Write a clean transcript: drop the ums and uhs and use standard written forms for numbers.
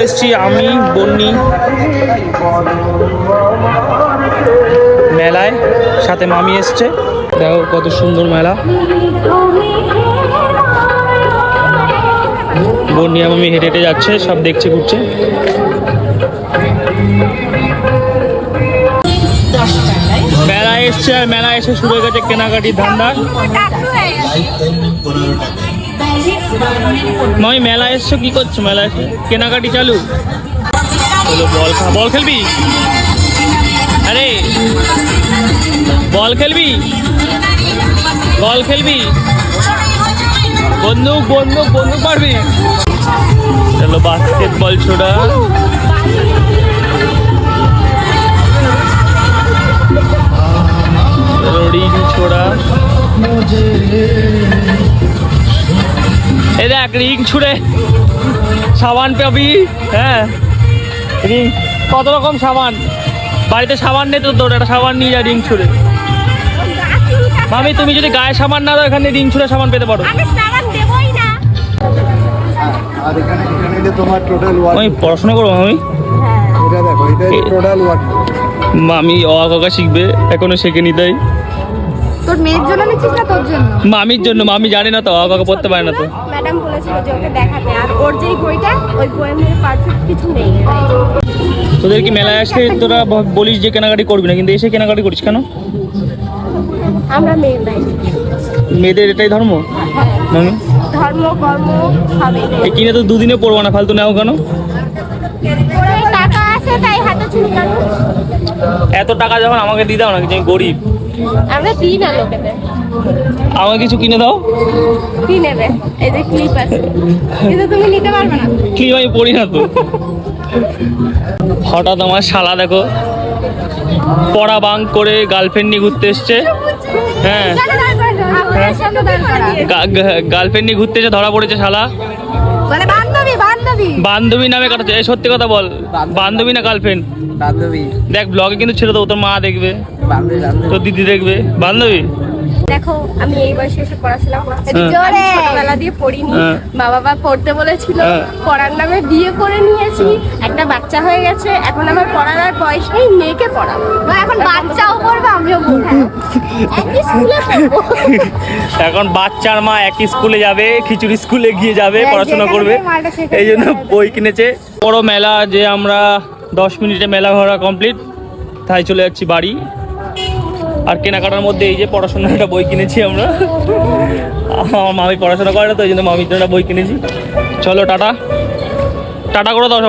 চলে এসেছি আমি বন্নি মেলায়, সাথে মামি এসছে। দেখো কত সুন্দর মেলা। বন্নি আর মামি হেঁটে হেঁটে যাচ্ছে, সব দেখছে ঘুরছে। মেলায় এসছে আর মেলায় এসে শুরু হয়ে গেছে কেনাকাটির ধান্দা। মামি মেলায় এসছো, কি করছো? মেলায় এসে কেনাকাটি চালু হলো। বল খেলবি? আরে বল খেলবি? বন্দুক পারবি? চলো বাস্কেটবল ছোড়া। রিং ছোড়া। এই দেখ রিং ছুড়ে সাবান পাবি। হ্যাঁ রিং, কত রকম সাবান। বাড়িতে সাবান নেই তো, তোর একটা সাবান নিয়ে যা রিং ছুড়ে। মামি তুমি যদি গায়ে সাবান না দাও, এখানে রিং ছুড়ে সাবান পেতে পারো। আমি পড়াশোনা করবো মামি। মামি অ আ শিখবে, এখনো শেখেনি তাই। তোর মেয়ের জন্য নিচ্ছিস না তোর জন্য? মামির জন্য। মামি জানে না তো, অ আ পড়তে পারে না তো। ম্যাডাম বলেছিল যে ওকে দেখাতে, আর ওর যেই বইটা, ওই বইয়ের মধ্যে পারফেক্ট কিছু নেই। তোদের কি মেলায় আসলে তোরা বলিস যে কেনাকাটি করবি না, কিন্তু এসে কেনাকাটি করিস কেন? আমরা মেয়ে নাই। মেয়েদের এটাই ধর্ম? মামি ধর্ম কর্ম হবে। এই কিনে তো দুদিনে পড়বো না, ফালতু নেও কেন? টাকা আছে তাই হাতে চুরি কেন? এত টাকা যখন আমাকে দিয়ে দাও না, আমি গরিব। আমরা দিই না লোকেদের। আমাকে কিছু কিনে দাও। কি নেবে? এই যে ক্লিপ আছে, কিন্তু তুমি নিতে পারবে না। ক্লিপ আমি পড়ি না তো। হঠাৎ আমার শালা দেখো পড়া বাঙ্ক করে গার্লফ্রেন্ড নিয়ে ঘুরতে এসছে। হ্যাঁ গার্লফ্রেন্ড নিয়ে ঘুরতে এসে ধরা পড়েছে শালা। বান্ধবী নামে কাটাচ্ছে। এই সত্যি কথা বল, বান্ধবী না গার্লফ্রেন্ড? বান্ধবী। দেখ ব্লগে কিন্তু ছেড়ে দেবো, তোর মা দেখবে, তোর দিদি দেখবে। বান্ধবী দেখো আমি এই বয়সে এসে পড়াশোনা করছি, ছোটবেলা দিয়ে পড়িনি। মা পড়তে বলেছিল, পড়ার নামে বিয়ে করে নিয়েছি, একটা বাচ্চা হয়ে গেছে। এখন আমার পড়ার আর বয়স নেই, মেয়েকে পড়াবো। এখন বাচ্চাও পড়বে, আমিও পড়বো, একই স্কুলে পড়বো। এখন বাচ্চার মা একই স্কুলে যাবে, খিচুড়ি স্কুলে গিয়ে যাবে, পড়াশোনা করবে। এই জন্য বই কিনেছে। বড় মেলা যে আমরা 10 মিনিটে মেলা ঘোরা কমপ্লিট, তাই চলে যাচ্ছি বাড়ি। আর কেনাকাটার মধ্যে এই যে পড়াশোনার একটা বই কিনেছি আমরা। আমার মামি পড়াশোনা করে না তো, এই জন্য মামির জন্য একটা বই কিনেছি। চলো টাটা করে দাও।